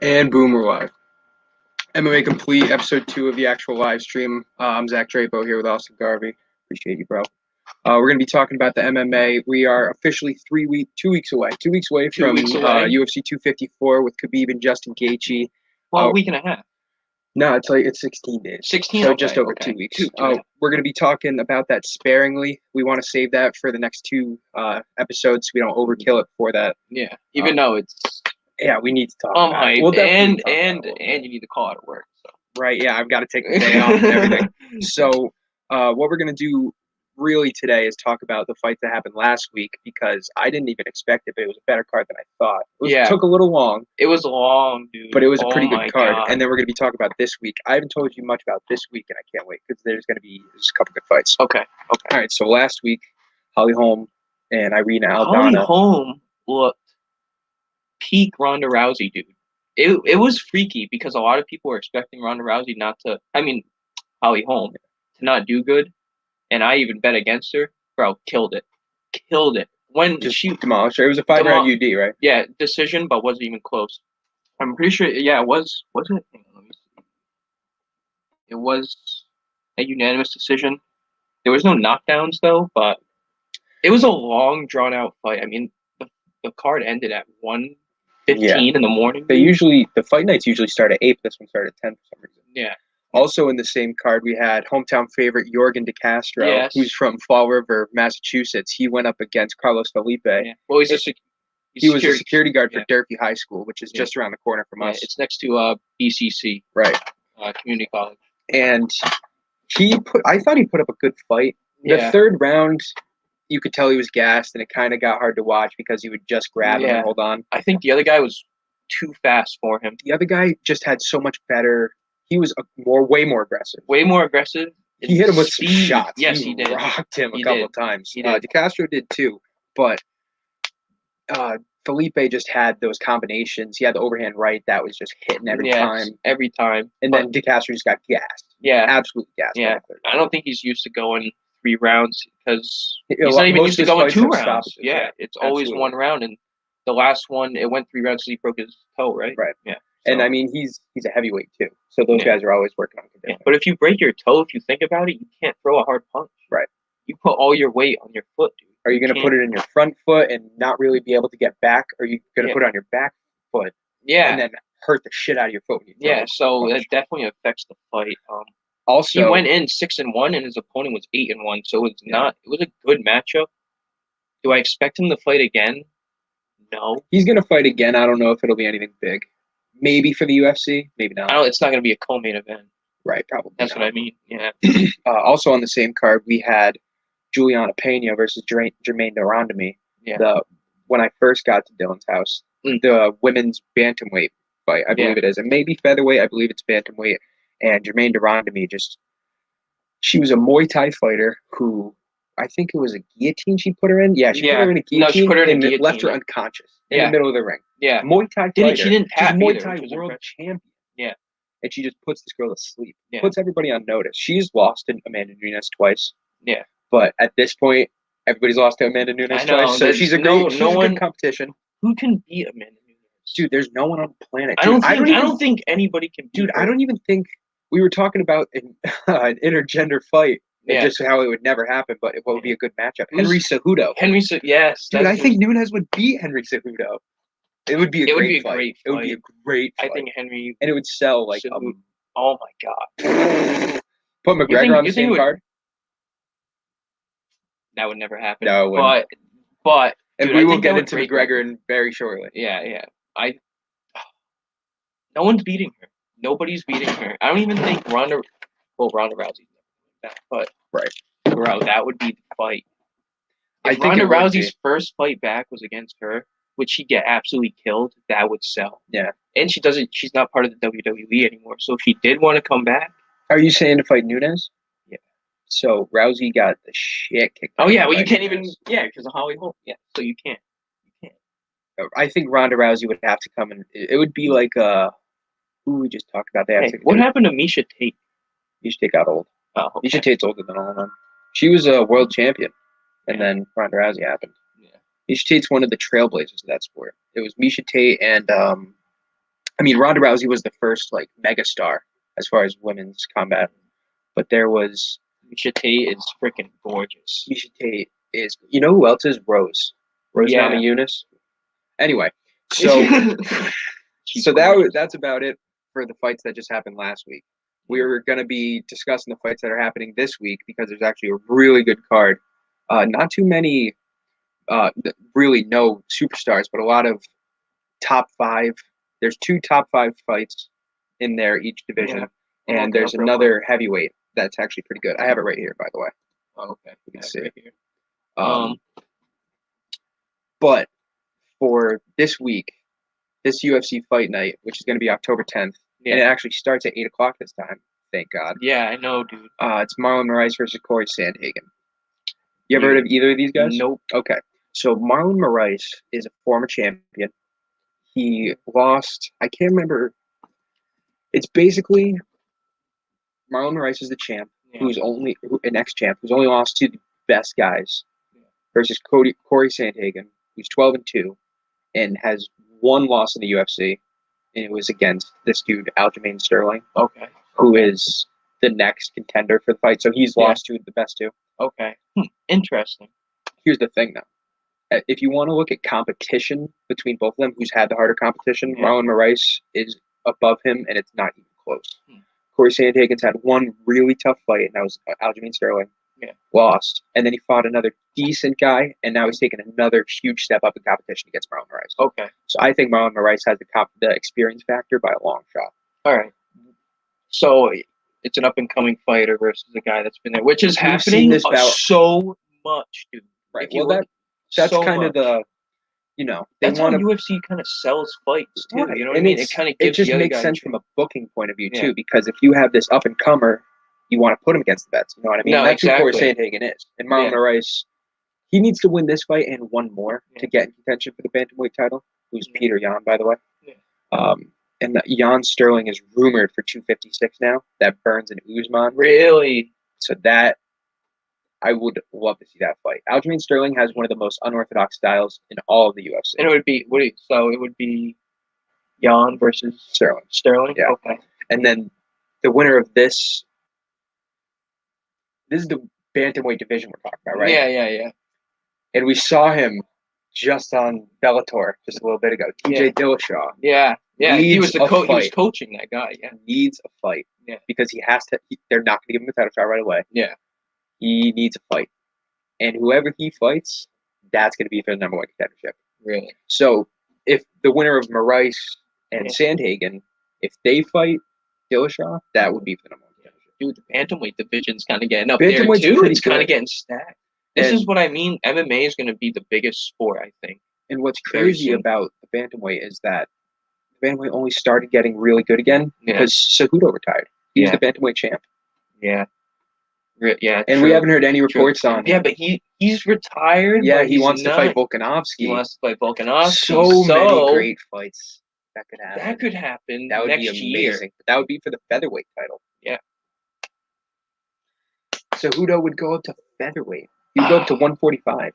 And boom, we're live. MMA Complete, episode 2 of the actual live stream. I'm Zach Drapeau here with Austin Garvey. Appreciate you, bro. We're going to be talking about the MMA. We are officially 2 weeks away. 2 weeks away from UFC 254 with Khabib and Justin Gaethje. Well, a week and a half. No, it's 16 days. 16? So okay, just over 2 weeks. We're going to be talking about that sparingly. We want to save that for the next two episodes so we don't overkill it before that. Yeah, even though it's... Yeah, we need to talk about it. We'll and you need to call out of work. So. Right, yeah, I've got to take the day off and everything. So what we're going to do really today is talk about the fight that happened last week because I didn't even expect it, but it was a better card than I thought. It took a little long. It was long, dude. But it was a pretty good card. God. And then we're going to be talking about this week. I haven't told you much about this week, and I can't wait because there's going to be just a couple good fights. Okay. All right, so last week, Holly Holm and Irina Aldana. Holly Holm looked peak Ronda Rousey, dude. It was freaky because a lot of people were expecting Ronda Rousey Holly Holm to not do good, and I even bet against her. Bro, killed it. When she demolished her. It was a 5-round UD, right? Yeah, decision, but wasn't even close. I'm pretty sure. Yeah, it was. Wasn't it? Hang on, let me see. It was a unanimous decision. There was no knockdowns though, but it was a long, drawn-out fight. I mean, the card ended at 1:15 in the morning. The fight nights usually start at 8, but this one started at 10 for some reason. Yeah. Also in the same card, we had hometown favorite Jorgen De Castro, who's from Fall River, Massachusetts. He went up against Carlos Felipe. Yeah. Well, he was a security guard for Durfee High School, which is just around the corner from us. It's next to BCC. Right. Community college. And I thought he put up a good fight. The third round, you could tell he was gassed, and it kind of got hard to watch because he would just grab him and hold on. I think the other guy was too fast for him. The other guy just had so much better. He was way more aggressive. Way more aggressive. He hit him with some shots. Yes, he did. Rocked him a couple of times. De Castro did too, but Felipe just had those combinations. He had the overhand right that was just hitting every time. And then De Castro just got gassed. Yeah, absolutely gassed. Yeah, I don't think he's used to going 3 rounds because he's not even used to going 2 rounds. Yeah, it's always 1 round, and the last one it went 3 rounds because he broke his toe. Right. Yeah. So, and I mean, he's a heavyweight too, so those guys are always working on conditioning. But if you break your toe, if you think about it, you can't throw a hard punch. Right. You put all your weight on your foot, dude. Are you going to put it in your front foot and not really be able to get back? Or are you going to put it on your back foot? Yeah. And then hurt the shit out of your foot. When you so it definitely affects the fight. Also, he went in 6-1, and his opponent was 8-1. So it's not. It was a good matchup. Do I expect him to fight again? No. He's going to fight again. I don't know if it'll be anything big. Maybe for the UFC, maybe not. It's not going to be a co-main event. Right, probably. That's what I mean. Yeah. Also on the same card, we had Juliana Pena versus Jermaine Durandamy. Yeah. When I first got to Dylan's house, the women's bantamweight fight, I believe it is, and maybe featherweight. I believe it's bantamweight. And Jermaine Durandamy she was a Muay Thai fighter who I think it was a guillotine she put her in. Yeah, she put her in a guillotine. No, she put her in a guillotine. And left her unconscious in the middle of the ring. Yeah. Muay Thai fighter. She didn't tap She's Muay Thai world champion. Yeah. And she just puts this girl to sleep. Yeah. Puts everybody on notice. She's lost to Amanda Nunes twice. Yeah. But at this point, everybody's lost to Amanda Nunes twice. So she's a good competition. Who can beat Amanda Nunes? Dude, there's no one on the planet. I don't think anybody can beat her. I don't even think we were talking about an intergender fight. Just how it would never happen, but what would be a good matchup? Henry Cejudo. Yes. Dude, I think Nunes would beat Henry Cejudo. It would be a great fight. It would be a great fight. I think Henry... And it would sell like... oh, my God. Put McGregor on the same card? That would never happen. No, it wouldn't. But... And we will get into McGregor very shortly. Yeah. No one's beating her. Nobody's beating her. I don't even think Ronda Rousey... But bro, that would be the fight. If Ronda Rousey's first fight back was against her, would she get absolutely killed? That would sell. Yeah. And she's not part of the WWE anymore. So if she did want to come back. Are you saying to fight Nunes? Yeah. So Rousey got the shit kicked out. Oh yeah, well you can't even because of Holly Holm. Yeah. So you can't. I think Ronda Rousey would have to come in. It would be like who we just talked about. What happened to Miesha Tate? Miesha Tate got old. Oh, okay. Miesha Tate's older than all of them. She was a world champion, and then Ronda Rousey happened. Yeah. Miesha Tate's one of the trailblazers of that sport. It was Miesha Tate and I mean, Ronda Rousey was the first like megastar as far as women's combat, but there was Misha Tate is freaking gorgeous. Misha Tate is. You know who else is Rose? Rose Yeah. Namajunas. Anyway, so that's about it for the fights that just happened last week. We're going to be discussing the fights that are happening this week because there's actually a really good card. Not too many, really no superstars, but a lot of top 5. There's 2 top 5 fights in there each division, and there's another heavyweight that's actually pretty good. I have it right here, by the way. Oh, okay. You can see right it. Here. But for this week, this UFC fight night, which is going to be October 10th, and it actually starts at 8 o'clock this time. Thank God. Yeah, I know, dude. It's Marlon Moraes versus Corey Sandhagen. You ever heard of either of these guys? Nope. Okay. So Marlon Moraes is a former champion. He lost, I can't remember. It's basically Marlon Moraes is the champ, who's only an ex-champ, who's only lost to the best guys, versus Corey Sandhagen, who's 12-2, and has 1 loss in the UFC, and it was against this dude Aljamain Sterling. Okay. Who is the next contender for the fight. So he's lost to the best 2. Okay. Interesting. Here's the thing, though. If you want to look at competition between both of them, who's had the harder competition, Marlon Moraes is above him, and it's not even close. Corey Sandhagen's had 1 really tough fight, and that was Aljamain Sterling. Lost. And then he fought another decent guy, and now he's taken another huge step up in competition against Marlon Moraes. Okay. So I think Marlon Moraes has the experience factor by a long shot. All right. So it's an up-and-coming fighter versus a guy that's been there, which is happening so much, dude. Right. Well, that's so kind of the, that's how UFC kind of sells fights, too. Right. You know what I mean? It kind of gives just makes sense from a booking point of view, too, because if you have this up-and-comer, you want to put him against the vets. You know what I mean? No, that's exactly. who Corey Sandhagen is. And Marlon Moraes, he needs to win this fight and 1 more to get in contention for the bantamweight title, who's Peter Yan, by the way. And Jan Sterling is rumored for 256 now. That Burns and Usman. Really? So that, I would love to see that fight. Aljamain Sterling has one of the most unorthodox styles in all of the UFC. And it would be Jan versus Sterling? Yeah. Okay. And then the winner of this is the bantamweight division we're talking about, right? Yeah. And we saw him just on Bellator just a little bit ago. TJ Dillashaw. Yeah, he was he was coaching that guy. Yeah, needs a fight. Yeah, because he has to. They're not going to give him a title shot right away. Yeah, he needs a fight, and whoever he fights, that's going to be for the #1 contendership. Really? So if the winner of Moraes and Sandhagen, if they fight Dillashaw, that would be for the #1 contendership. Dude, the bantamweight division's kind of getting up there too. It's kind of getting stacked. This is what I mean. MMA is going to be the biggest sport, I think. And what's crazy about the bantamweight is that the bantamweight only started getting really good again because Cejudo retired. He's the bantamweight champ. Yeah. Yeah. And we haven't heard any reports on. Yeah, but he's retired. Yeah, he wants to fight Volkanovski. He wants to fight Volkanovski. So many great fights that could happen. That could happen. That would next be amazing. Year. That would be for the featherweight title. Yeah. Cejudo would go up to featherweight. He'd go up to 145.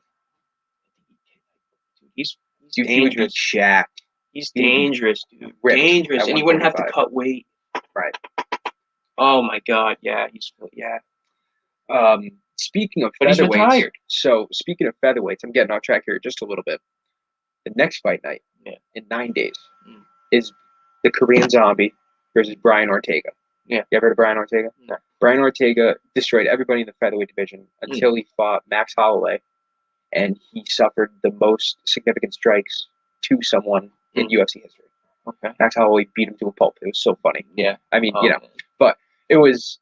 He's dangerous. Jacked. He's dangerous, dude. Dangerous, and he wouldn't have to cut weight. Right. Oh my God! Yeah, Speaking of but featherweights, he's retired. So speaking of featherweights, I'm getting off track here just a little bit. The next fight night in 9 days is the Korean Zombie versus Brian Ortega. Yeah. You ever heard of Brian Ortega? No. Brian Ortega destroyed everybody in the featherweight division until he fought Max Holloway, and he suffered the most significant strikes to someone in UFC history. Okay. Max Holloway beat him to a pulp. It was so funny. Yeah. I mean, but it was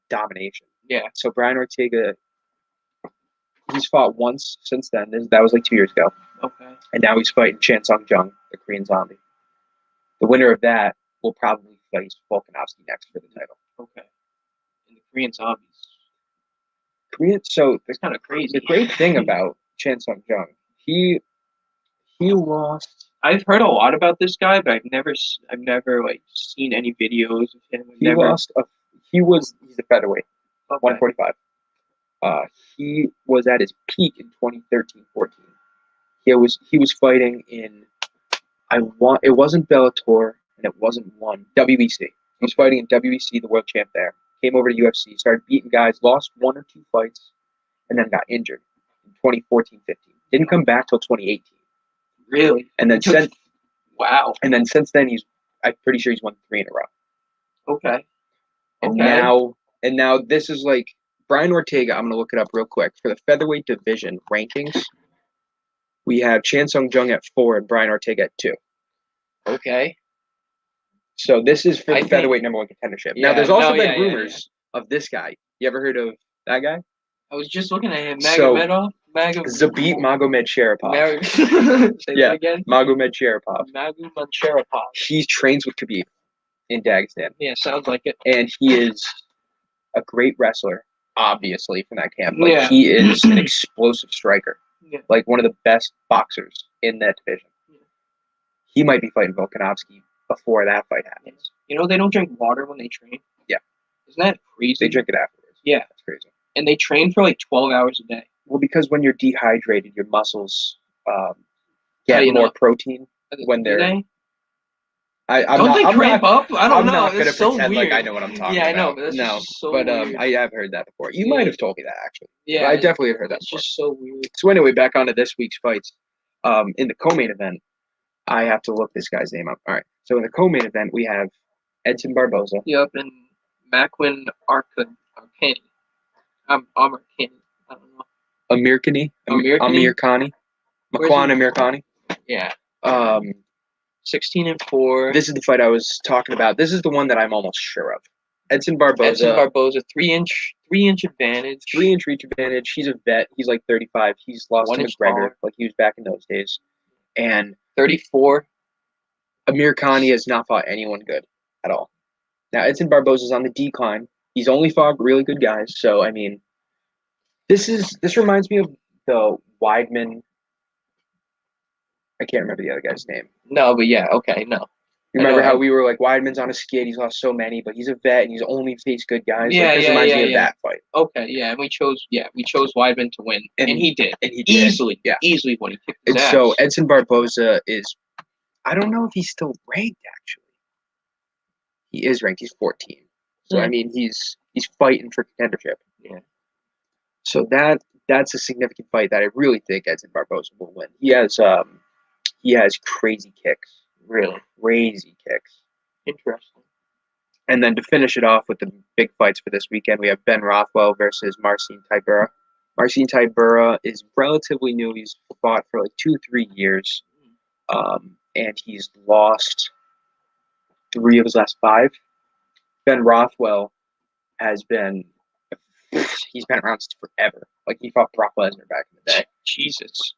domination. Yeah. So Brian Ortega, he's fought once since then. That was like 2 years ago. Okay. And now he's fighting Chan Sung Jung, the Korean Zombie. The winner of that will probably face Volkanovski next for the title. Okay. And the Korean Zombies. So it's kind of crazy. The great thing about Chan Sung Jung, he lost. I've heard a lot about this guy, but I've never like seen any videos of him. He's a featherweight, 145. He was at his peak in 2013-14. He was fighting in it wasn't Bellator, and it wasn't one. WEC. He was fighting in WEC, the world champ there. Came over to UFC, started beating guys, lost 1 or 2 fights, and then got injured in 2014-15. Didn't come back till 2018. Really? And then Wow. And then since then, I'm pretty sure he's won 3 in a row. Okay. And now this is like Brian Ortega. I'm gonna look it up real quick for the featherweight division rankings. We have Chan Sung Jung at 4 and Brian Ortega at 2. Okay. So this is for the featherweight #1 contendership. Now there's also been rumors of this guy. You ever heard of that guy? I was just looking at him. Zabit Magomed Sharipov. Say that again. Magomed Sharipov. Magomed Sharipov. He trains with Khabib in Dagestan. Yeah, sounds like it. And he is a great wrestler, obviously, from that camp. But he is an explosive striker. Yeah. Like one of the best boxers in that division. Yeah. He might be fighting Volkanovski before that fight happens. You know, they don't drink water when they train. Yeah. Isn't that crazy? They drink it afterwards. Yeah. That's crazy. And they train for like 12 hours a day. Well, because when you're dehydrated, your muscles get more protein when they're... Don't they cramp up? I don't know. I'm not going to so pretend weird. like I know what I'm talking about. Yeah, I know. But weird. I have heard that before. You might have told me that, actually. Yeah. I definitely have heard that before. It's just so weird. So anyway, back onto this week's fights. In the co-main event, I have to look this guy's name up. All right. So in the co-main event, we have Edson Barboza. Yep, and Macwin Arcani. Amirkani. I don't know. Amirkani. Makwan Amirkani. Yeah. 16-4. This is the fight I was talking about. This is the one that I'm almost sure of. Edson Barboza, 3-inch advantage. 3-inch reach advantage. He's a vet. He's like 35. He's lost to McGregor, like he was back in those days. And 34. Amirkani has not fought anyone good at all. Now Edson Barboza's on the decline. He's only fought really good guys. So I mean, this reminds me of the Weidman. I can't remember the other guy's name. No, but yeah, okay, no. You remember how we were like, Weidman's on a skid, he's lost so many, but he's a vet and he's only faced good guys. Yeah, this reminds me of that fight. Okay, yeah, and we chose Weidman to win. And he did. And he did. Easily when he kicked his ass. So Edson Barboza is, I don't know if he's still ranked, actually. He is ranked, he's 14. So I mean he's fighting for contendership. Yeah. So that's a significant fight that I really think Edson Barboza will win. He has crazy kicks. Really crazy kicks. Interesting. And then to finish it off with the big fights for this weekend, we have Ben Rothwell versus Marcin Tibera. Marcin Tibera is relatively new. He's fought for like 2-3 years. And he's lost 3 of his last 5. Ben Rothwell he's been around forever. Like he fought Brock Lesnar back in the day. Jesus.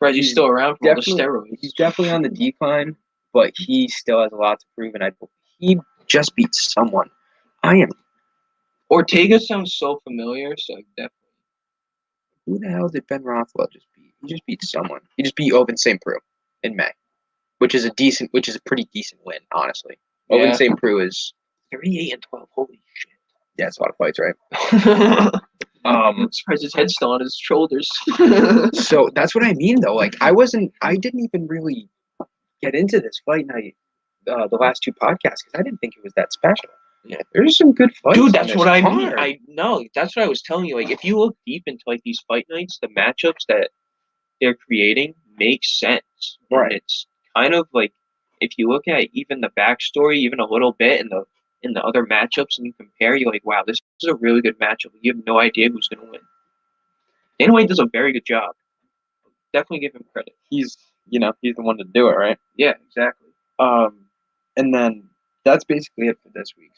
He's still around for all the steroids. He's definitely on the decline, but he still has a lot to prove, and he just beat someone. Ortega sounds so familiar, so definitely. Who the hell did Ben Rothwell just beat? He just beat someone. He just beat Ovince St. Preux in May, which is a pretty decent win, honestly. Yeah. Ovince St. Preux is 38-12. Holy shit. Yeah, it's a lot of fights, right? I'm surprised his head's still on his shoulders. So that's what I mean, though. Like, I didn't even really get into this fight night, the last 2 podcasts, because I didn't think it was that special. Yeah, there's some good fights. Dude, that's what I mean. I know. That's what I was telling you. Like, if you look deep into like these fight nights, the matchups that they're creating make sense. Right. And it's kind of like if you look at even the backstory, even a little bit, in the other matchups, and you compare, you're like, wow, this is a really good matchup. You have no idea who's going to win. Dana White does a very good job. Definitely give him credit. He's the one to do it, right? Yeah, exactly. And then that's basically it for this week.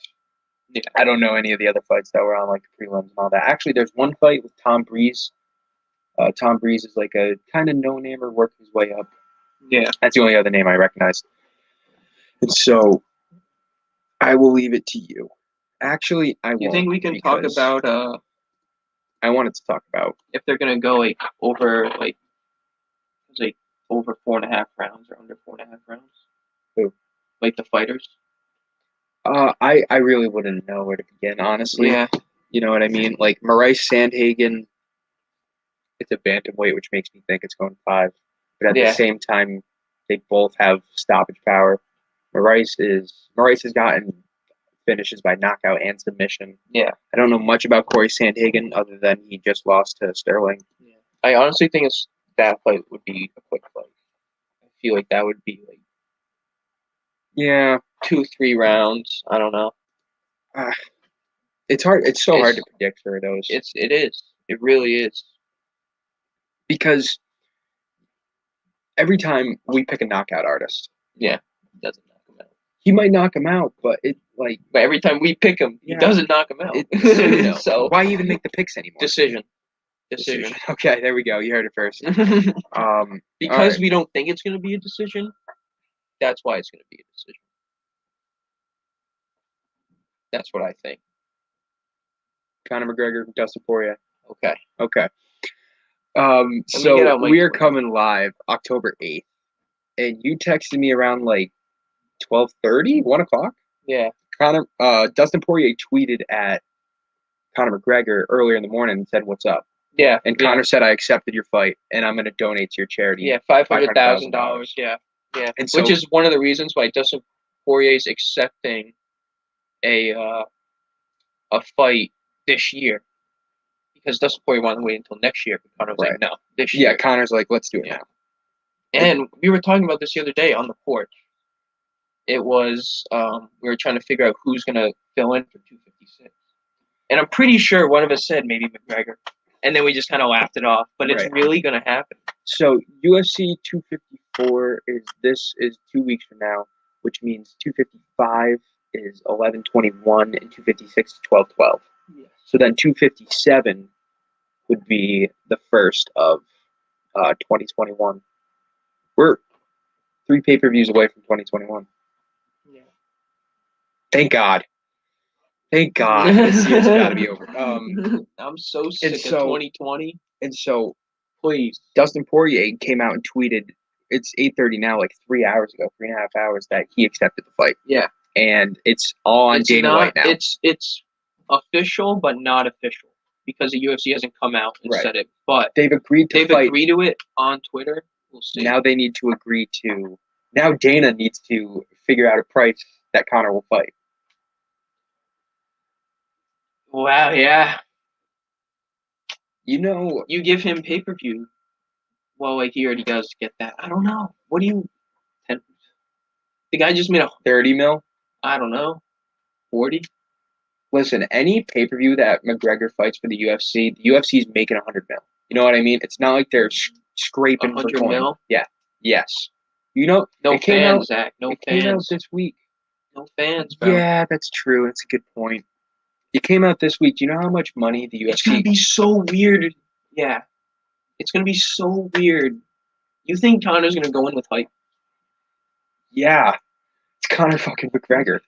Yeah. I don't know any of the other fights that were on like the prelims and all that. Actually, there's one fight with Tom Breeze. Tom Breeze is like a kind of no-namer working his way up. Yeah. That's the only other name I recognize. And so I will leave it to you. Actually, I won't. You think we can talk about I wanted to talk about if they're gonna go over 4.5 rounds or under 4.5 rounds? Who? Like the fighters? I really wouldn't know where to begin, honestly. Yeah. You know what I mean? Like Maurice Sandhagen, it's a bantamweight, which makes me think it's going 5. But at the same time, They both have stoppage power. Moraes has gotten finishes by knockout and submission. Yeah. I don't know much about Corey Sandhagen other than he just lost to Sterling. Yeah. I honestly think that fight would be a quick fight. I feel like that would be like 2-3 rounds. I don't know. It's hard. It's so hard to predict for those. It is. It really is. Because every time we pick a knockout artist, he doesn't knock him out. He might knock him out, but but every time we pick him, he doesn't knock him out. So why even make the picks anymore? Decision. Okay, there we go. You heard it first. Because we don't think it's going to be a decision, that's why it's going to be a decision. That's what I think. Conor McGregor, Dustin Poirier. Okay. So we are coming live October 8th, and you texted me around like 12:30, 1 o'clock. Yeah. Dustin Poirier tweeted at Conor McGregor earlier in the morning and said, "What's up?" Yeah. And Conor said, "I accepted your fight, and I'm going to donate to your charity." Yeah, $500,000. Yeah. And which is one of the reasons why Dustin Poirier is accepting a fight this year, because Dustin Poirier wanted to wait until next year. But Conor was like, "No, this year." Yeah, Conor's like, "Let's do it now." And we were talking about this the other day on the porch. It was we were trying to figure out who's going to fill in for 256. And I'm pretty sure one of us said maybe McGregor. And then we just kind of laughed it off. But it's really going to happen. So UFC 254 is 2 weeks from now, which means 255 is 11/21 and 256 is 12/12. Yes. So then 257 would be the first of 2021. We're 3 pay-per-views away from 2021. Yeah. Thank God. This year's got to be over. I'm so sick of 2020. And so, please, Dustin Poirier came out and tweeted, it's 8:30 now, like 3 hours ago, 3.5 hours, that he accepted the fight. Yeah. And it's all on Dana White now. It's official, but not official, because the UFC hasn't come out and said it. But they've agreed to agreed to it on Twitter. We'll see. Now they need to agree to. Now Dana needs to figure out a price that Conor will fight. Wow, yeah. You give him pay-per-view. Well, like, he already does get that. I don't know. What do you... The guy just made 30 mil? I don't know. 40? Listen, any pay-per-view that McGregor fights for the UFC is making 100 mil. You know what I mean? It's not like they're scraping 100 for coin. mil? Yeah. Yes. No fans, Zach. No fans. Came out this week. No fans, bro. Yeah, that's true. That's a good point. It came out this week. Do you know how much money the UFC... It's going to be so weird. Yeah. It's going to be so weird. You think Conor's going to go in with hype? Yeah. It's Conor fucking McGregor.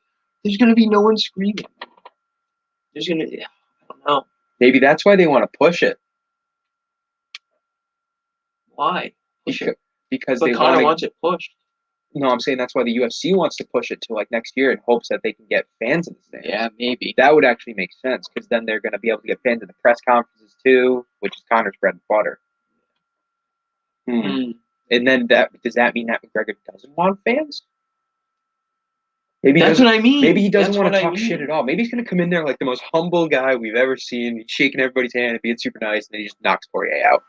There's going to be no one screaming. There's going to... I don't know. Maybe that's why they want to push it. Why? Because Conor wants it pushed. No, I'm saying that's why the UFC wants to push it to like next year in hopes that they can get fans in the stands. Yeah, maybe. That would actually make sense, because then they're going to be able to get fans in the press conferences too, which is Conor's bread and butter. And then does that mean that McGregor doesn't want fans? Maybe that's what I mean. Maybe he doesn't want to talk shit at all. Maybe he's going to come in there like the most humble guy we've ever seen. He's shaking everybody's hand and being super nice, and then he just knocks Poirier out.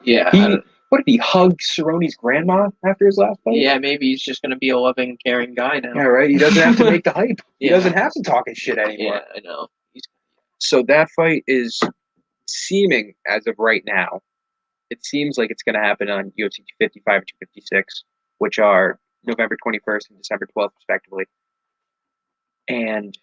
Yeah. What did he hug Cerrone's grandma after his last fight? Yeah, maybe he's just going to be a loving, caring guy now. Yeah, right. He doesn't have to make the hype. He doesn't have to talk his shit anymore. Yeah, I know. So that fight is seeming, as of right now, it seems like it's going to happen on UFC 255 and 256, which are November 21st and December 12th, respectively. And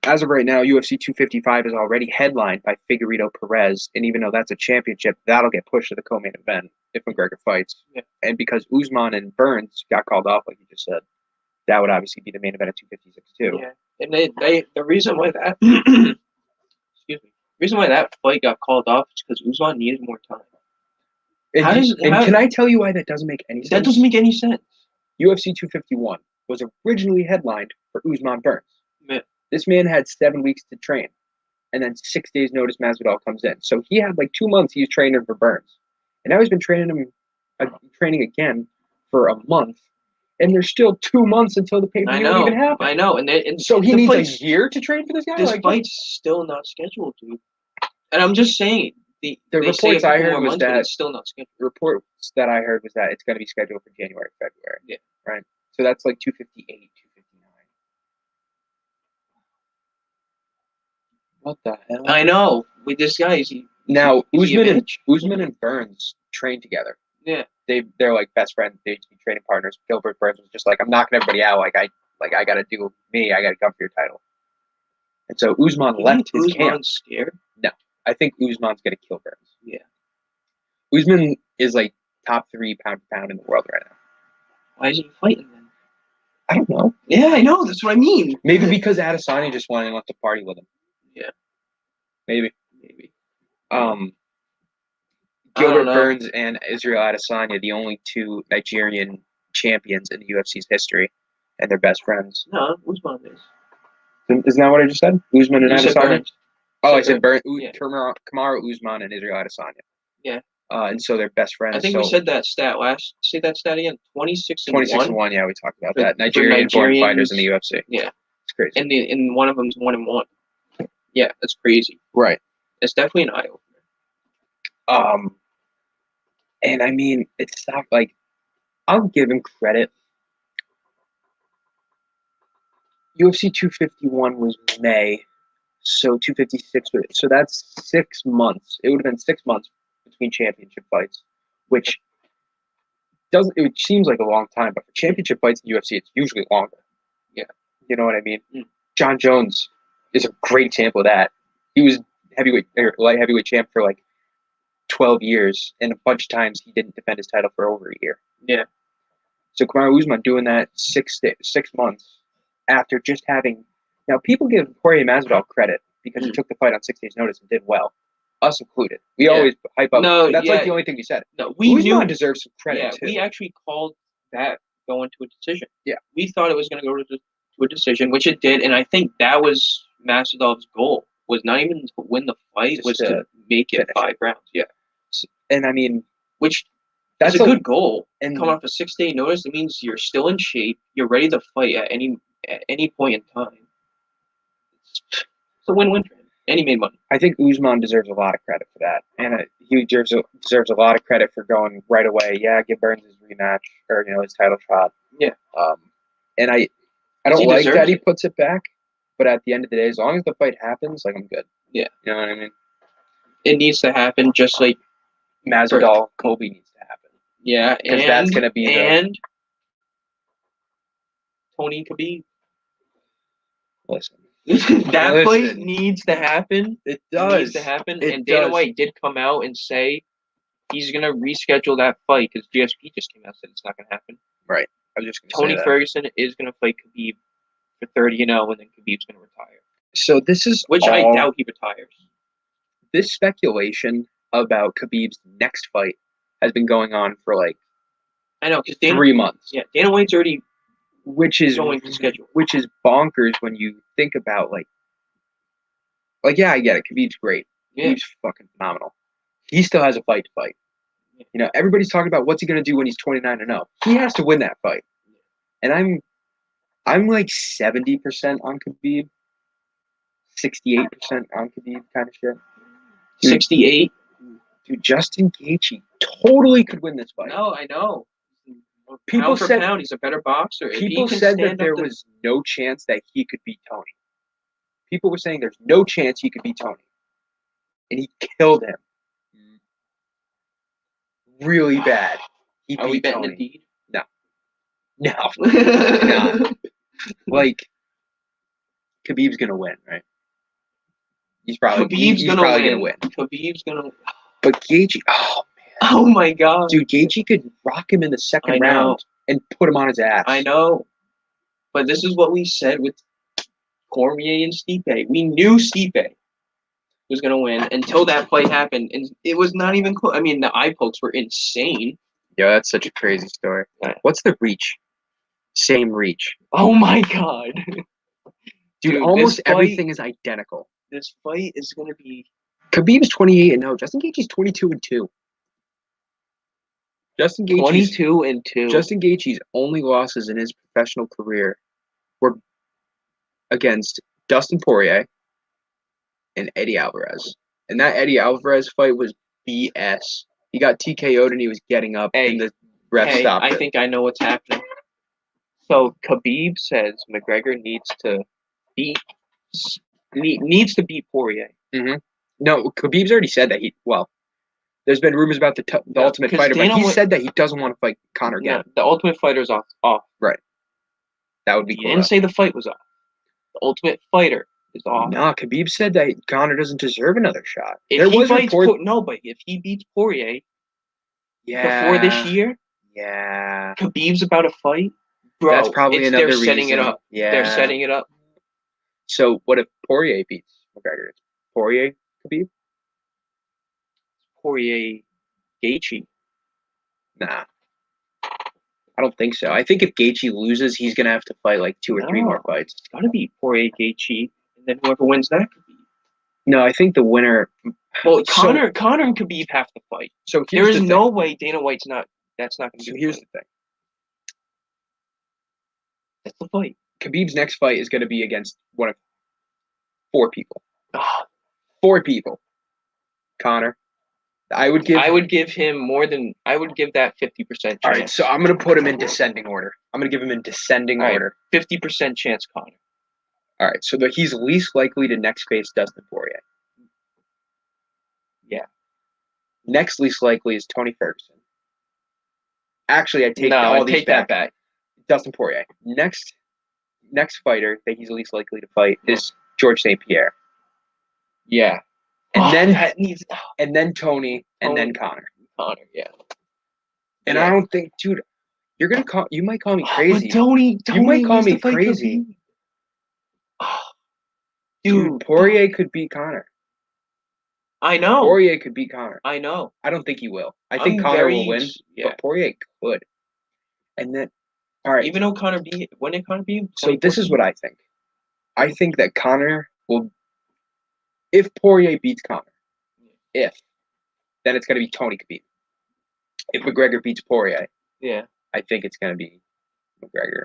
as of right now, UFC 255 is already headlined by Figueiredo Perez, and even though that's a championship, that'll get pushed to the co-main event if McGregor fights. Yeah. And because Usman and Burns got called off, like you just said, that would obviously be the main event at 256 too. Yeah, and the reason why that excuse me, the reason why that fight got called off is because Usman needed more time. Can I tell you why that doesn't make any sense? That doesn't make any sense. UFC 251 was originally headlined for Usman Burns. Yeah. This man had 7 weeks to train, and then 6 days notice Masvidal comes in. So he had like 2 months he was training for Burns. And now he's been training again for a month And there's still 2 months until the pay-per-view I know. even happens. I know. And So he the needs fight's- a year to train for this guy? This Like, fight's still not scheduled, dude. And I'm just saying, the they say a reports I couple heard more was months, but that it's still not scheduled. reports that I heard was that it's going to be scheduled for January, February. Yeah. Right. So that's like 258, 259. What the hell? I know. With this guy, Now is he a Usman bitch? and Burns train together. Yeah. They're like best friends. They used to be training partners. Gilbert Burns was just like, I'm knocking everybody out. I got to do me. I got to come for your title. And so Usman left his camp. Usman's scared? No, I think Usman's gonna kill Burns. Yeah. Usman is like top 3 pound for pound in the world right now. Why is he fighting then? I don't know. Yeah, I know. That's what I mean. Maybe because Adasana just wanted to party with him. Yeah. Maybe. I don't Gilbert know. Burns and Israel Adesanya, the only 2 Nigerian champions in the UFC's history, and they're best friends. No, Usman is. Isn't that what I just said? Usman and You said Adesanya? Burns. Oh, I said Burns. Yeah. Kamaru Usman and Israel Adesanya. Yeah. And so they're best friends. I think we said that stat last. Say that stat again. 26 and 26 and 1. 1. Yeah, we talked about For- that. for Nigerian-born fighters Nigerians. in the UFC. Yeah. It's crazy. And one of them's 1 and 1. Yeah, that's crazy. Right. It's definitely an eye opener. And I mean, it's not like I'll give him credit. UFC 251 was May, so 256. So that's 6 months. It would have been 6 months between championship fights, which doesn't. It seems like a long time, but for championship fights in UFC, it's usually longer. Yeah, you know what I mean. Mm. John Jones is a great example of that. He was light heavyweight champ for like 12 years, and a bunch of times he didn't defend his title for over a year. Yeah. So Kamaru Usman doing that 6 months after just having. Now people give Poirier Masvidal credit because he took the fight on 6 days' notice and did well, us included. We always hype up. No, that's yeah. like the only thing we said. No, we Usman knew. deserves some credit Yeah, too. we actually called that going to a decision. Yeah. We thought it was going to go to a decision, which it did, and I think that was Masvidal's goal. Was not even to win the fight, was to make it 5 rounds. Yeah. And I mean, which that's a good goal. And coming off a 6-day notice, it means you're still in shape. You're ready to fight at any point in time. It's a win-win for him, and he made money. I think Usman deserves a lot of credit for that, and he deserves a lot of credit for going right away. Yeah, give Burns his rematch or his title shot. Yeah. And I don't like that he puts it back, but at the end of the day, as long as the fight happens, like I'm good. Yeah. You know what I mean? It needs to happen, just like Masvidal, Kobe needs to happen. Yeah, because that's gonna be Tony Khabib. Listen. That fight needs to happen. It does. It needs to happen. And Dana White did come out and say he's going to reschedule that fight because GSP just came out and said it's not going to happen. Right. I was just going to Tony Ferguson is going to fight Khabib for 30-0, and then Khabib's going to retire. So this is I doubt he retires. This speculation about Khabib's next fight has been going on for I know, because 3 months. Yeah, Dana White's already going to schedule. Which is bonkers when you think about yeah, I get it. Khabib's great. Yeah. Khabib's fucking phenomenal. He still has a fight to fight. Yeah. Everybody's talking about what's he gonna do when he's 29-0. He has to win that fight. And I'm like 70% on Khabib, 68% on Khabib kind of shit. 68. Dude, Justin Gaethje totally could win this fight. No, I know. People pound for said pound, he's a better boxer. People said that there was no chance that he could beat Tony. People were saying there's no chance he could beat Tony, and he killed him really bad. He Are we beat betting Tony. Indeed? No, not. Khabib's gonna win, right? He's probably gonna win. Khabib's gonna. But Gaethje, oh my god, dude, Gaethje could rock him in the second round and put him on his ass. I know, but this is what we said with Cormier and Stipe. We knew Stipe was gonna win until that fight happened, and it was not even close. I mean, the eye pokes were insane. Yeah, that's such a crazy story. What's the reach? Same reach. Oh my god, dude! Almost everything is identical. This fight is gonna be. Khabib's 28-0. Justin Gaethje's 22-2. Justin Gaethje's 22-2. Justin Gaethje's only losses in his professional career were against Dustin Poirier and Eddie Alvarez. And that Eddie Alvarez fight was BS. He got TKO'd and he was getting up and the ref stopped I it. think I know what's happening. So Khabib says McGregor needs to beat Poirier. Mm-hmm. No, Khabib's already said that there's been rumors about the Ultimate Fighter, but he said that he doesn't want to fight Conor again. No, the Ultimate Fighter's off. Right. That would be He cool. didn't say the fight was off. The Ultimate Fighter is off. No, Khabib said that Conor doesn't deserve another shot. But if he beats Poirier before this year, Khabib's about to fight. Bro, that's probably another reason. They're setting it up. Yeah. They're setting it up. So what if Poirier beats McGregor? Poirier, Khabib? Poirier, Gaethje. Nah. I don't think so. I think if Gaethje loses, he's going to have to fight like 2 or 3 more fights. It's got to be Poirier, Gaethje, and then whoever wins that could be. No, I think the winner... Well, Conor and Khabib have to fight. So there is no way Dana White's not... That's not going to be So here's the thing. That's the fight. Khabib's next fight is going to be against one of 4 people. Oh. 4 people. Conor. I would give him more than... I would give that 50% chance. All right, so I'm going to put him in descending order. I'm going to give him in descending order. 50% chance Conor. All right, so he's least likely to next face Dustin Poirier. Yeah. Next least likely is Tony Ferguson. Actually, I take that back. Dustin Poirier. Next fighter that he's least likely to fight is George St. Pierre. Yeah. And then Tony, and then Conor. Conor, yeah. And I don't think, dude, you might call me crazy. But Tony you might call me crazy. Dude, Poirier could beat Conor. I know. Poirier could beat Conor. I know. I don't think he will. I think Conor will win, but Poirier could. And then, all right. Even though when did Conor beat him? So this is what I think. I think that Conor will, if Poirier beats Conor, then it's going to be Tony Khabib. If McGregor beats Poirier, I think it's going to be McGregor.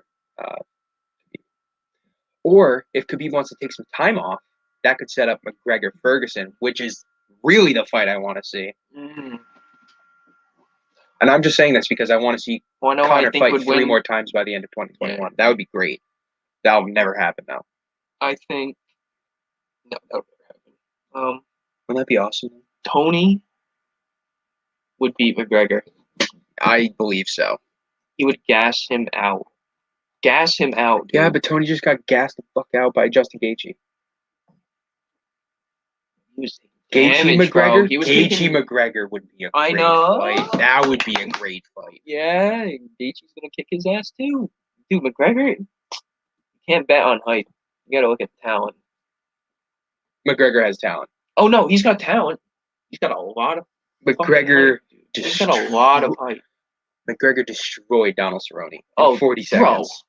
Or if Khabib wants to take some time off, that could set up McGregor-Ferguson, which is really the fight I want to see. Mm-hmm. And I'm just saying this because I want to see Conor fight 3 more times by the end of 2021. Yeah. That would be great. That will never happen, though. I think... No, that would never happen. Wouldn't that be awesome? Tony would beat McGregor. I believe so. He would gas him out. Gas him out, dude. Yeah, but Tony just got gassed the fuck out by Justin Gaethje. He was McGregor. McGregor would be a great fight. That would be a great fight. Yeah, Gaethje's gonna kick his ass too. Dude, McGregor, you can't bet on height. You gotta look at talent. McGregor has talent. Oh no, he's got talent. He's got a lot of McGregor. He's got a lot of height. McGregor destroyed Donald Cerrone in 40 seconds.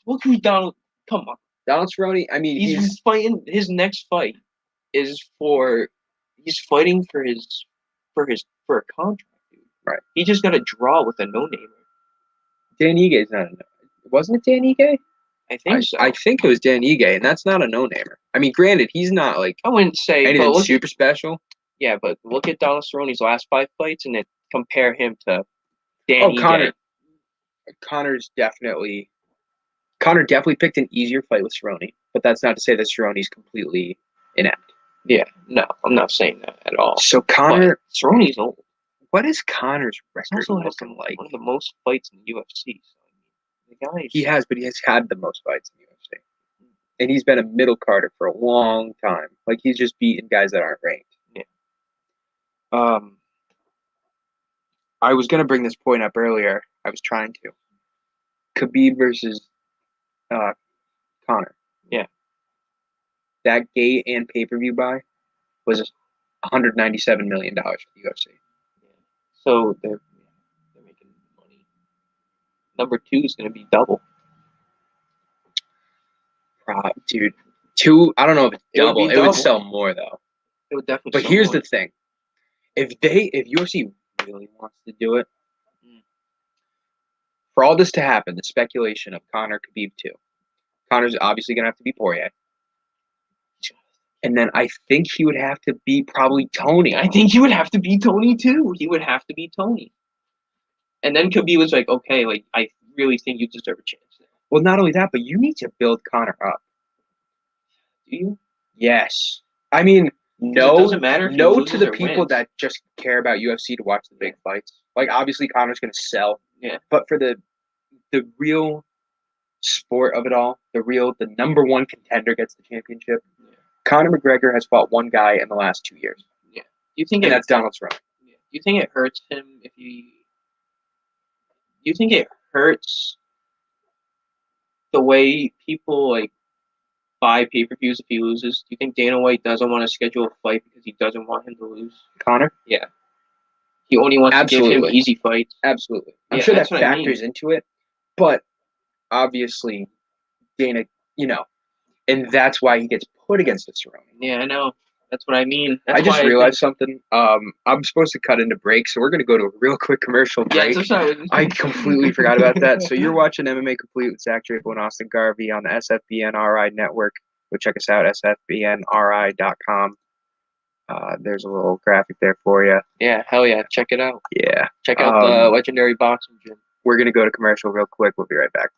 Look who Donald. Come on, Donald Cerrone. I mean, he's fighting. His next fight is he's fighting for a contract, dude. Right. He just got a draw with a no-namer. Dan Ige's not a no. Wasn't it Dan Ige? I think so. I think it was Dan Ige, and that's not a no-namer. I mean, granted, he's not like I wouldn't say anything super special. Yeah, but look at Donald Cerrone's last 5 fights and then compare him to Dan Ige. Conor definitely picked an easier fight with Cerrone, but that's not to say that Cerrone's completely inept. Yeah, no, I'm not saying that at all. So Cerrone's old. What is Conor's record looking like? One of the most fights in the UFC. So, he has had the most fights in the UFC, and he's been a middle carder for a long time. Like he's just beaten guys that aren't ranked. Yeah. I was gonna bring this point up earlier. I was trying to. Khabib versus Conor. Yeah. That gate and pay-per-view buy was $197 million for the UFC. Yeah. So they're making money. Number 2 is going to be double. Dude, 2. I don't know if it's double. It would sell more though. It would definitely. But here's the thing: if UFC really wants to do it, for all this to happen, the speculation of Conor Khabib 2. Conor's obviously going to have to beat Poirier. And then I think he would have to beat probably Tony. I think he would have to beat Tony too. He would have to beat Tony. And then Khabib was like, okay, like I really think you deserve a chance there. Well, not only that, but you need to build Conor up. Do you? Yes. I mean, no, it doesn't matter if he no to loses the or people wins. that just care about UFC to watch the big fights. Like, obviously, Conor's going to sell. Yeah. But for the real sport of it all, the number one contender gets the championship. Yeah. Conor McGregor has fought one guy in the last 2 years. Yeah. You think and that's Donald Trump. Yeah. Do you think it hurts him if he? Do you think it hurts the way people like buy pay-per-views if he loses? Do you think Dana White doesn't want to schedule a fight because he doesn't want him to lose? Conor? Yeah. He only wants to give him easy fights. Absolutely. I'm Yeah, sure that that's what I mean. factors into it. But obviously, Dana, and that's why he gets put against the Cerrone. Yeah, I know. That's what I mean. That's I just why realized something. I'm supposed to cut into break, so we're going to go to a real quick commercial break. Yeah, sorry. I completely forgot about that. So you're watching MMA Complete with Zach Drapeau and Austin Garvey on the SFBNRI network. Go check us out, sfbnri.com. There's a little graphic there for you. Yeah, hell yeah. Check it out. Yeah. Check out the legendary boxing gym. We're going to go to commercial real quick. We'll be right back.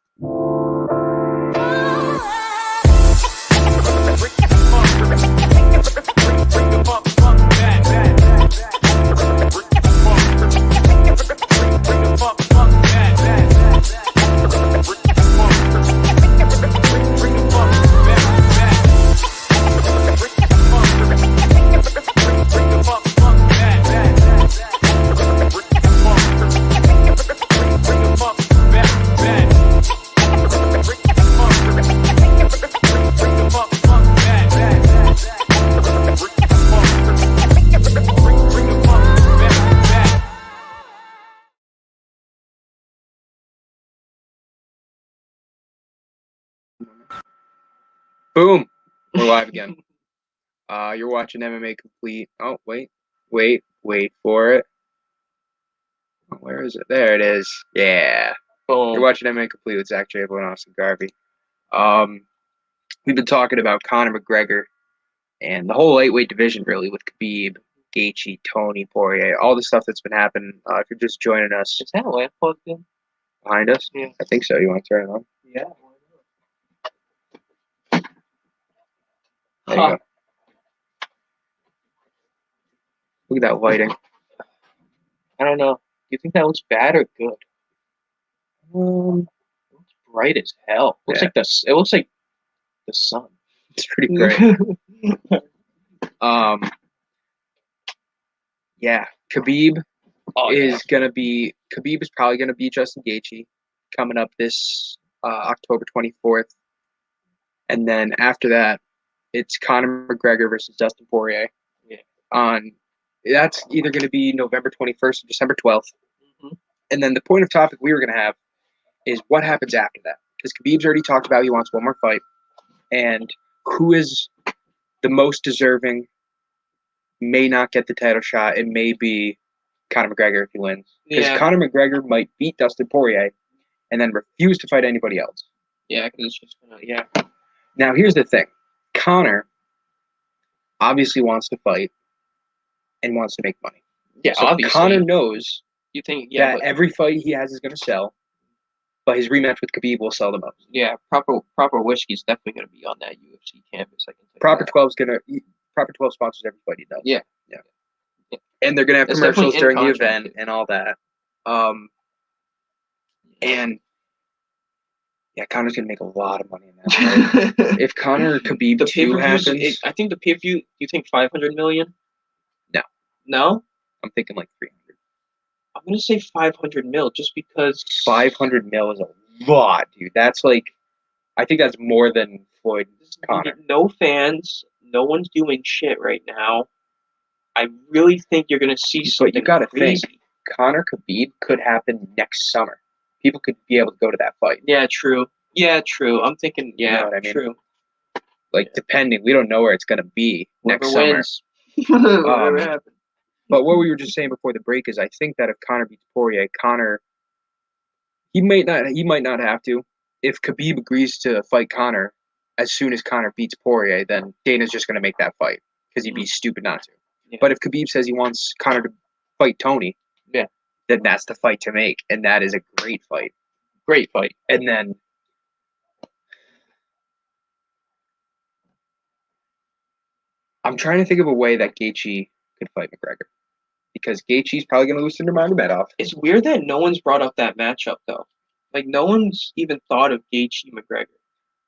Boom! We're live again. You're watching MMA Complete. Oh, wait for it. Where is it? There it is. Yeah. Boom. You're watching MMA Complete with Zach Drapeau and Austin Garvey. We've been talking about Conor McGregor and the whole lightweight division, really, with Khabib, Gaethje, Tony, Poirier, all the stuff that's been happening. If you're just joining us, Is that lamp plugged in? behind us? Yeah. I think so. You want to turn it on? Yeah. There you go. Look at that lighting. I don't know. Do you think that looks bad or good? It looks bright as hell. It looks like the sun. It's pretty bright. Yeah, Khabib is probably gonna beat Justin Gaethje coming up this October 24th, and then after that, it's Conor McGregor versus Dustin Poirier. Yeah. That's either gonna be November 21st or December 12th, Mm-hmm. and then the point of topic we were gonna have is what happens after that, because Khabib's already talked about he wants one more fight, and who is the most deserving may not get the title shot. It may be Conor McGregor if he wins. Because Conor McGregor might beat Dustin Poirier and then refuse to fight anybody else. Yeah, because it's just yeah. Now, here's the thing. Conor obviously wants to fight and wants to make money. Yeah, so obviously. Conor knows that every fight he has is going to sell, but his rematch with Khabib will sell the most. Yeah, proper whiskey's definitely going to be on that UFC canvas. I can tell Proper 12 sponsors every fight he does. Yeah. And they're going to have commercials during the event and all that. And yeah, Conor's going to make a lot of money in that fight. If Conor Khabib 2 happens, I think the pay-per-view, you think 500 million? No. No? I'm thinking like 300. I'm going to say 500 mil just because 500 mil is a lot, dude. That's like, I think that's more than Floyd Conor. No fans, no one's doing shit right now. I really think you're going to see something. But you got to think, crazy. Conor Khabib could happen next summer. People could be able to go to that fight. Yeah, true. I'm thinking, yeah, you know what I mean? True. Like, depending, we don't know where it's going to be next summer. Whatever happens. But what we were just saying before the break is I think that if Conor beats Poirier, Conor, He might not have to. If Khabib agrees to fight Conor, as soon as Conor beats Poirier, then Dana's just going to make that fight because he'd be stupid not to. Yeah. But if Khabib says he wants Conor to fight Tony, Yeah. then that's the fight to make, and that is a great fight. Great fight. And then I'm trying to think of a way that Gaethje could fight McGregor, because Gaethje's probably going to lose to Nurmagomedov. It's weird that no one's brought up that matchup though. Like no one's even thought of Gaethje McGregor.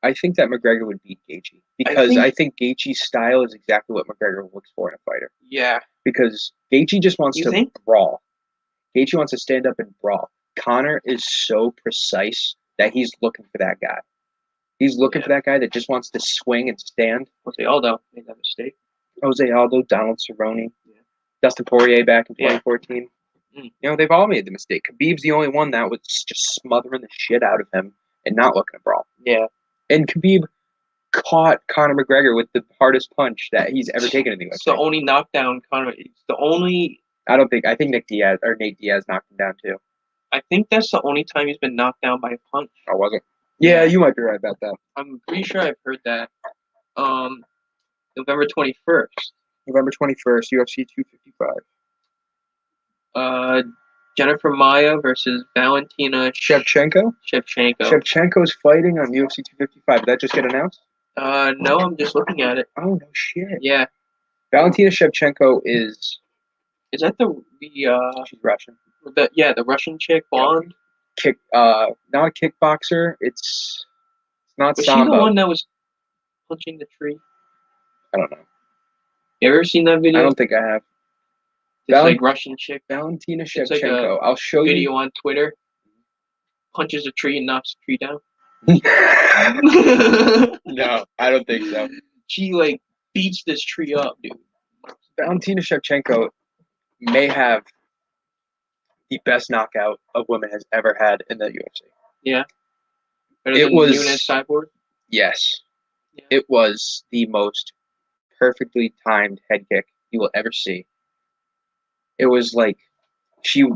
I think that McGregor would beat Gaethje because I think Gaethje's style is exactly what McGregor looks for in a fighter. Yeah. Because Gaethje just wants to brawl. Gaethje wants to stand up and brawl. Conor is so precise that he's looking for that guy. He's looking for that guy that just wants to swing and stand. Jose Aldo made that mistake. Jose Aldo, Donald Cerrone, Dustin Poirier back in 2014. You know, they've all made the mistake. Khabib's the only one that was just smothering the shit out of him and not looking to brawl. Yeah. And Khabib caught Conor McGregor with the hardest punch that he's ever taken in the UFC. It's the only knockdown Conor. It's the only. I think Nate Diaz knocked him down too. I think that's the only time he's been knocked down by a punch. Oh, was it? Yeah, you might be right about that. I'm pretty sure I've heard that. November 21st. November 21st, UFC 255. Jennifer Maia versus Valentina Shevchenko. Shevchenko's fighting on UFC 255. Did that just get announced? No, I'm just looking at it. Oh no shit. Yeah. Valentina Shevchenko is. Is that the She's Russian. The Russian chick, blonde. Not a kickboxer. It's not. Was Sambo. She the one that was punching the tree? I don't know. You ever seen that video? I don't think I have. It's like Russian chick. Valentina Shevchenko. I'll show you. Video on Twitter. Punches a tree and knocks the tree down. No, I don't think so. She beats this tree up, dude. Valentina Shevchenko may have the best knockout a woman has ever had in the UFC. Yeah. It was Nunes Cyborg? Yes. Yeah. It was the most perfectly timed head kick you will ever see. It was like she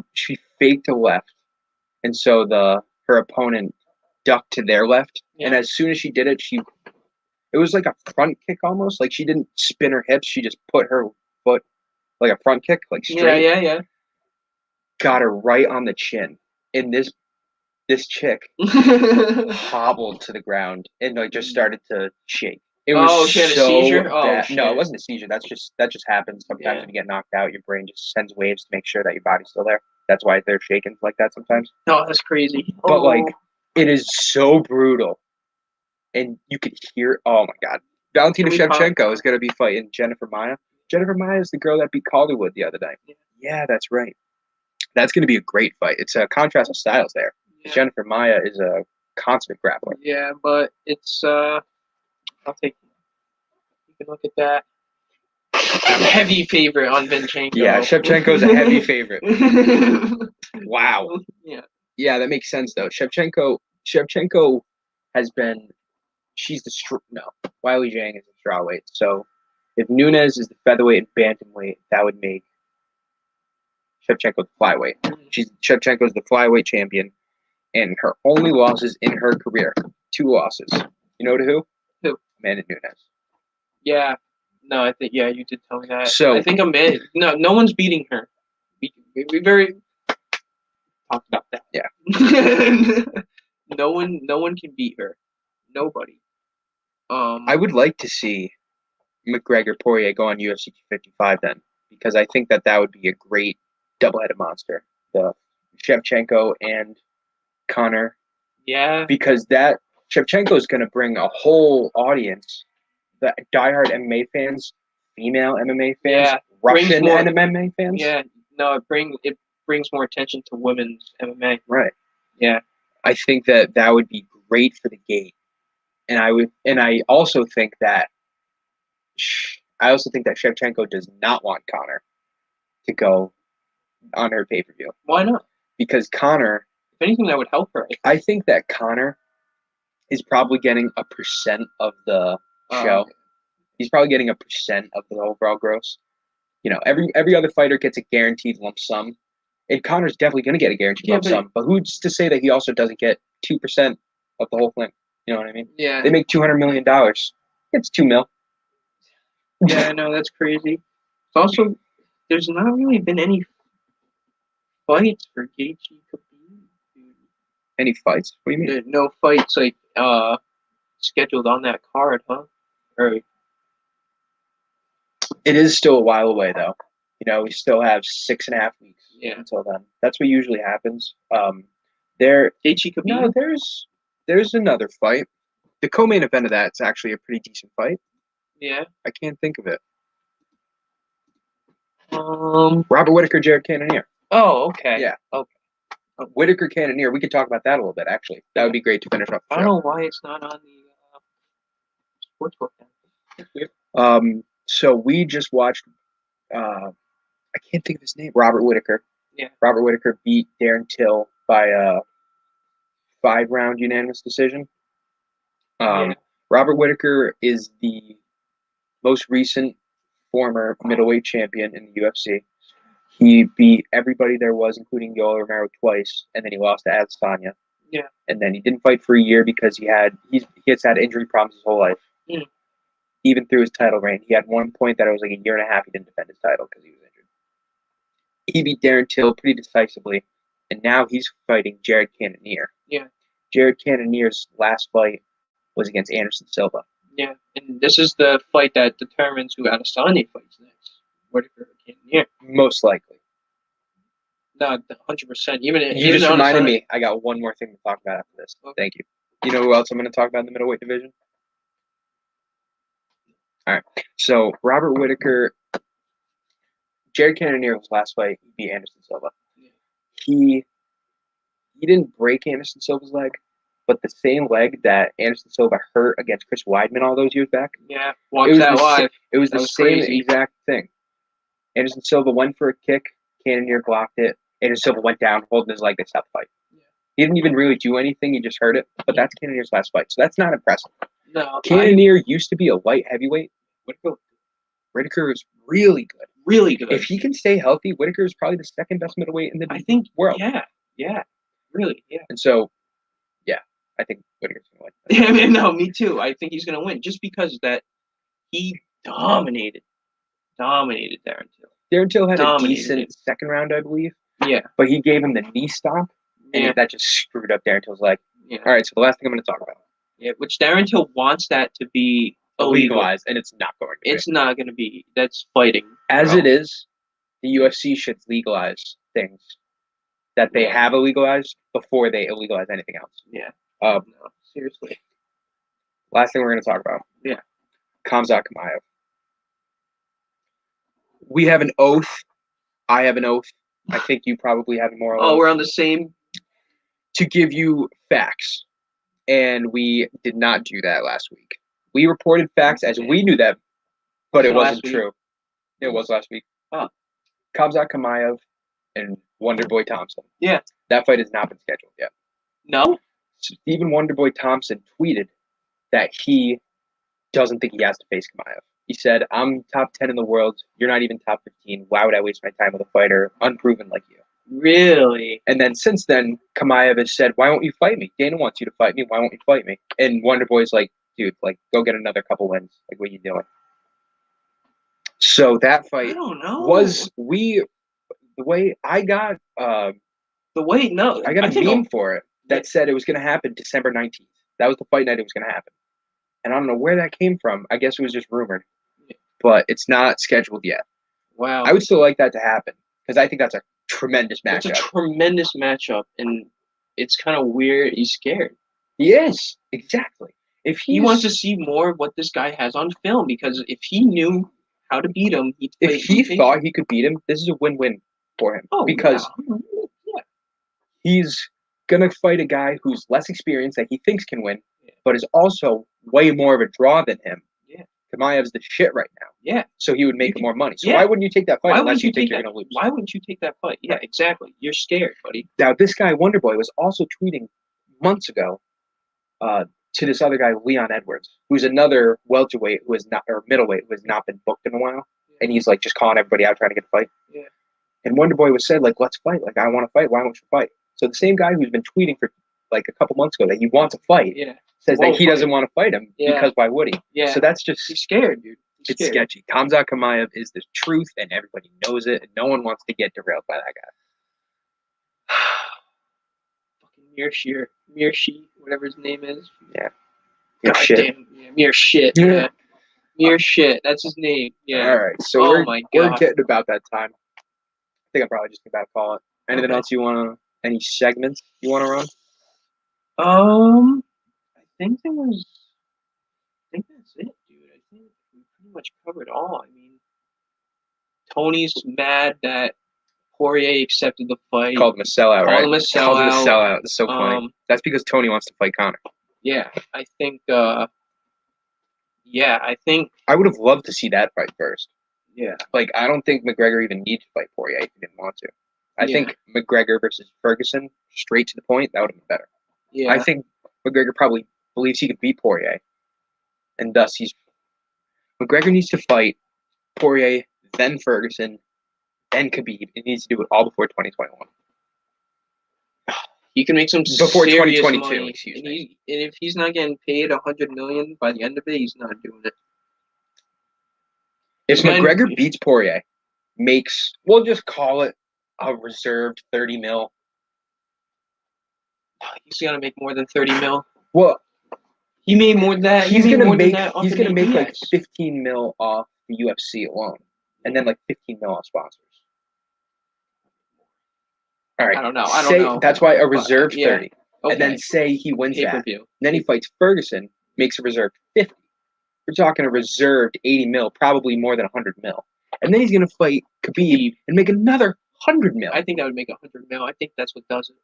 faked a left, and so her opponent ducked to their left, and as soon as she did it, it was like a front kick almost. Like she didn't spin her hips, she just put her foot like a front kick, like straight. Yeah. Got her right on the chin, and this chick hobbled to the ground and just started to shake. It was she had a seizure? Bad. Oh, no, it wasn't a seizure. That just happens sometimes when you get knocked out. Your brain just sends waves to make sure that your body's still there. That's why they're shaking like that sometimes. No, that's crazy. But it is so brutal, and you could hear. Oh my God, Valentina Shevchenko is going to be fighting Jennifer Maia. Jennifer Maia is the girl that beat Calderwood the other night. Yeah, that's right. That's going to be a great fight. It's a contrast of styles there. Yeah. Jennifer Maia is a consummate grappler. Yeah, but it's I'll take. You can look at that. Heavy favorite on Vinchenko. Yeah, Shevchenko's a heavy favorite. Wow. Yeah. Yeah, that makes sense though. Shevchenko has been. She's the Weili Zhang is the strawweight. So if Nunes is the featherweight and bantamweight, that would make Shevchenko the flyweight. Shevchenko's the flyweight champion, and her only losses in her career, 2 losses. You know to who? Who? Amanda Nunes. Yeah. No, I think you did tell me that. So I think Amanda. No one's beating her. We very talked about that. Yeah. No one can beat her. Nobody. I would like to see McGregor Poirier go on UFC 255 then, because I think that would be a great double-headed monster. The Shevchenko and Conor. Yeah. Because that Shevchenko is going to bring a whole audience, the diehard MMA fans, female MMA fans, Russian MMA fans. Yeah. No, it brings more attention to women's MMA. Right. Yeah. I think that would be great for the gate. And I also think that Shevchenko does not want Conor to go on her pay-per-view. Why not? Because Conor, if anything, that would help her. I think that Conor is probably getting 1% of the show. He's probably getting 1% of the overall gross. You know, every other fighter gets a guaranteed lump sum. And Conor's definitely going to get a guaranteed lump sum. But who's to say that he also doesn't get 2% of the whole thing? You know what I mean? Yeah. They make $200 million. It's $2 million. Yeah, no, that's crazy. Also, there's not really been any fights for Gaethje Khabib. Any fights? What do you mean? No fights like scheduled on that card, huh? Or it is still a while away, though. You know, we still have 6.5 weeks until then. That's what usually happens. Gaethje Khabib. No, there's another fight. The co-main event of that's actually a pretty decent fight. Yeah. I can't think of it. Robert Whitaker, Jared Cannonier. Oh, okay. Yeah. Okay. Whitaker, Cannonier. We could talk about that a little bit, actually. That would be great to finish up the show. I don't know why it's not on the sportsbook. That's weird. So we just watched. I can't think of his name. Robert Whitaker. Yeah. Robert Whitaker beat Darren Till by a 5-round unanimous decision. Robert Whitaker is the most recent former middleweight champion in the UFC. He beat everybody there was, including Yoel Romero twice, and then he lost to Adesanya. Yeah. And then he didn't fight for a year because he has had injury problems his whole life. Mm. Even through his title reign, he had one point that it was like a year and a half he didn't defend his title because he was injured. He beat Darren Till pretty decisively, and now he's fighting Jared Cannonier. Yeah. Jared Cannonier's last fight was against Anderson Silva. Yeah, and this is the fight that determines who Adesanya fights next. Whitaker or Cannonier. Most likely. Not 100%. You just reminded me. I got one more thing to talk about after this. Okay. Thank you. You know who else I'm going to talk about in the middleweight division? All right. So Robert Whitaker, Jared Cannonier's last fight, he beat Anderson Silva. Yeah. He didn't break Anderson Silva's leg, but the same leg that Anderson Silva hurt against Chris Weidman all those years back. Yeah, watch that live. It was the same exact thing. Anderson Silva went for a kick. Cannonier blocked it. Anderson Silva went down, holding his leg. They stopped the fight. Yeah. He didn't even really do anything. He just hurt it. But that's Cannonier's last fight, so that's not impressive. No. Cannonier used to be a light heavyweight. Whitaker is really good. Really good. If he can stay healthy, Whitaker is probably the second best middleweight in the world. Yeah. Really, yeah. And so, yeah, I think Whitaker's going to win. No, me too. I think he's going to win just because that he dominated Darren Till. Darren Till had a decent second round, I believe. Yeah. But he gave him the knee stop, and that just screwed up Darren Till's leg. Yeah. All right, so the last thing I'm going to talk about. Yeah, which Darren Till wants that to be legalized, and it's not going to be. It's not going to be. That's fighting. As it is, the UFC should legalize things that they have illegalized before they illegalize anything else. Yeah. No, seriously. Last thing we're going to talk about. Yeah. Khamzat Chimaev. We have an oath. I have an oath. I think you probably have more. Oh, we're on the same. To give you facts. And we did not do that last week. We reported facts as we knew them, but it wasn't true. It was last week. Oh. Khamzat Chimaev and Wonderboy Thompson. Yeah. That fight has not been scheduled yet. No? Stephen Wonderboy Thompson tweeted that he doesn't think he has to face Chimaev. He said, I'm top 10 in the world. You're not even top 15. Why would I waste my time with a fighter unproven like you? Really? And then since then, Chimaev has said, why won't you fight me? Dana wants you to fight me. Why won't you fight me? And Wonderboy's like, dude, like, go get another couple wins. Like, what are you doing? So that fight was the way I got I got a meme for it that said it was going to happen December 19th. That was the fight night it was going to happen. And I don't know where that came from. I guess it was just rumored. But it's not scheduled yet. Wow. I would still like that to happen because I think that's a tremendous matchup. It's a tremendous matchup, and it's kind of weird. He's scared. He is. Exactly. If he wants to see more of what this guy has on film, because if he knew how to beat him, if he thought he could beat him, this is a win-win for him. Oh, because yeah. He's going to fight a guy who's less experienced that he thinks can win, but is also way more of a draw than him. Yeah. Chimaev's the shit right now. Yeah. So he would make more money. So why wouldn't you take that fight unless you think you're going to lose? Why wouldn't you take that fight? Yeah, exactly. You're scared, buddy. Now, this guy, Wonderboy, was also tweeting months ago to this other guy, Leon Edwards, who's another middleweight who has not been booked in a while. Yeah. And he's like just calling everybody out trying to get a fight. Yeah. And Wonder Boy was said, like, let's fight. Like, I want to fight. Why don't you fight? So the same guy who's been tweeting for like a couple months ago that he wants to fight says that he doesn't want to fight him because why would he? Yeah. So that's just He's scared, dude. it's sketchy. Khamzat Chimaev is the truth, and everybody knows it, and no one wants to get derailed by that guy. Fucking Mirshi, whatever his name is. Yeah. God damn, Mir shit. Yeah. Mir shit. That's his name. Yeah. All right. So we're getting about that time. I think I'm probably just about to call it. Anything else you want to? Any segments you want to run? I think that's it, dude. I think we pretty much covered all. I mean, Tony's mad that Poirier accepted the fight. Called him a sellout, right? Called him a sellout. It's so funny. That's because Tony wants to fight Conor. Yeah, I think. I think I would have loved to see that fight first. Yeah. Like, I don't think McGregor even needs to fight Poirier if he didn't want to. I think McGregor versus Ferguson, straight to the point, that would have been better. Yeah. I think McGregor probably believes he could beat Poirier, and thus McGregor needs to fight Poirier, then Ferguson, then Khabib. He needs to do it all before 2021. He can make some before serious 2022. Money. Excuse me. And if he's not getting paid $100 million by the end of it, he's not doing it. If McGregor beats Poirier, we'll just call it a reserved 30 mil. He's gonna make more than 30 mil. Well, he made more than that. He's gonna make like 15 mil off the UFC alone, and then like 15 mil off sponsors. All right. I don't know. That's why a reserve 30, okay. and then say he wins Pay-per-view. that. Then he fights Ferguson, makes a reserved 50. We're talking a reserved 80 mil, probably more than 100 mil, and then he's gonna fight Khabib and make another 100 mil. I think that would make 100 mil. I think that's what does it.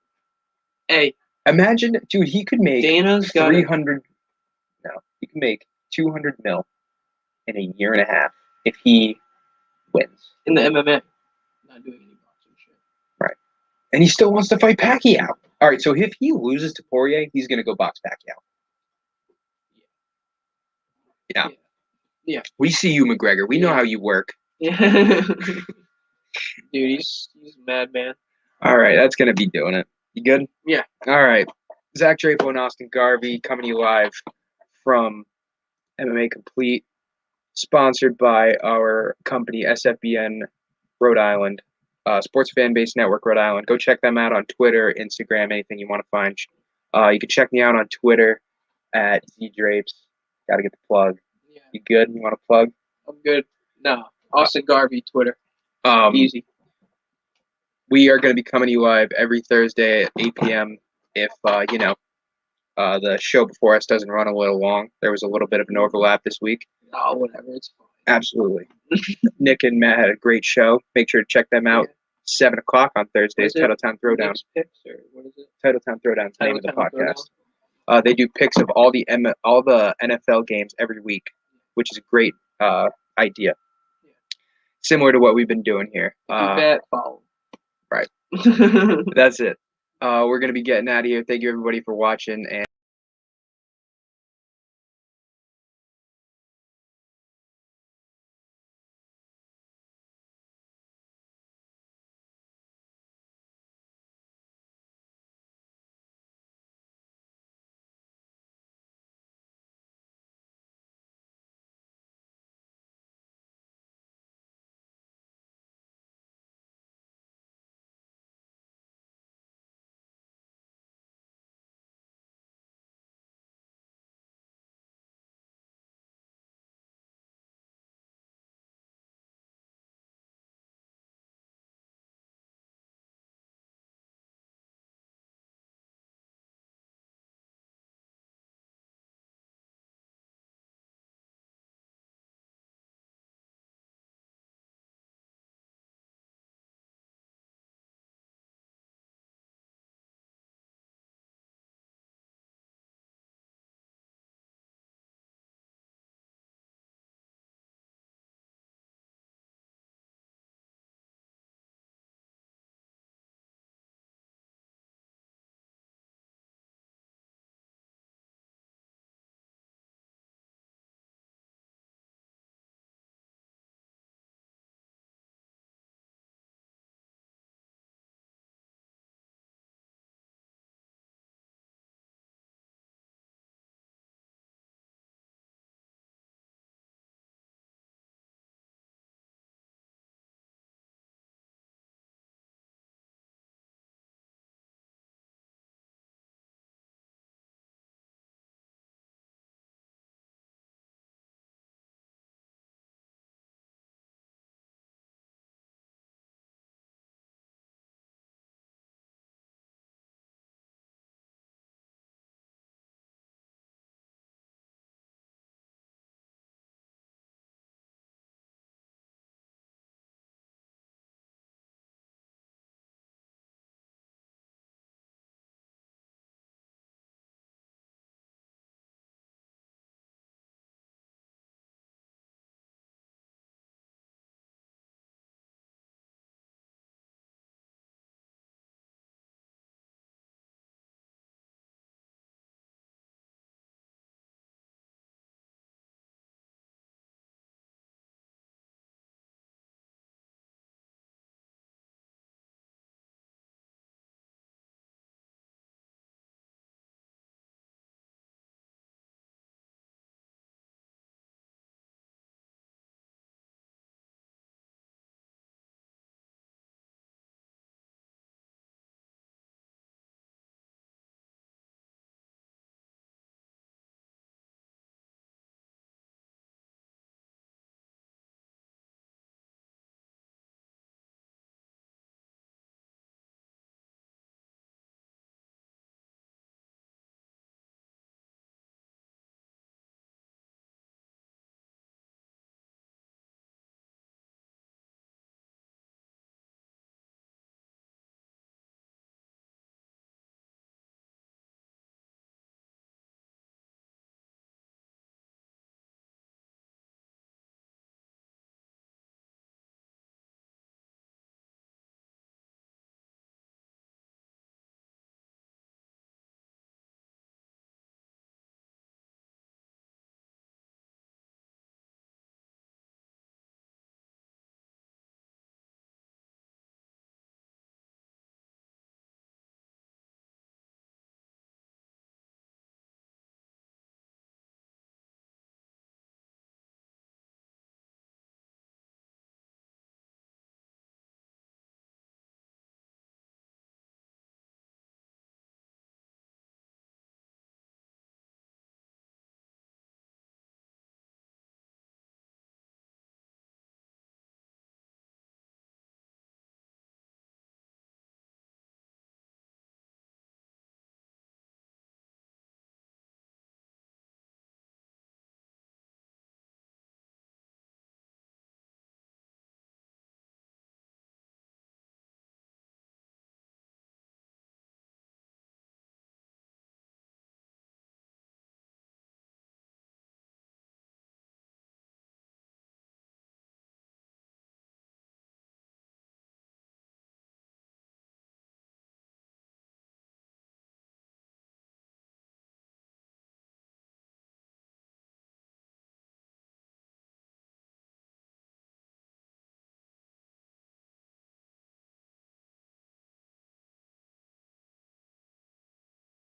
Hey, imagine, dude, he could make Dana's 300. No, he can make 200 mil in a year and a half if he wins in the MMA. Not doing any boxing shit. Right, and he still wants to fight Pacquiao. All right, so if he loses to Poirier, he's gonna go box Pacquiao. Yeah. We see you, McGregor. We know how you work. Yeah. Dude, he's a madman. All right, that's gonna be doing it. You good? Yeah. All right. Zach Drapeau and Austin Garvey coming to you live from MMA Complete, sponsored by our company SFBN Rhode Island, Sports Fan Base Network Rhode Island. Go check them out on Twitter, Instagram, anything you want to find. You can check me out on Twitter at zdrapes. Got to get the plug. Yeah. You good? You want to plug? I'm good. No. Austin Garvey, Twitter. Easy. We are going to be coming to you live every Thursday at 8 p.m. If, the show before us doesn't run a little long. There was a little bit of an overlap this week. Oh, whatever. It's fine. Absolutely. Nick and Matt had a great show. Make sure to check them out. 7 o'clock on Thursdays. Titletown Throwdown. Picks or what is it? Titletown Throwdown. It's the name of the podcast. They do picks of all the NFL games every week, which is a great idea. Yeah. Similar to what we've been doing here. Follow. Right. That's it. We're going to be getting out of here. Thank you, everybody, for watching. And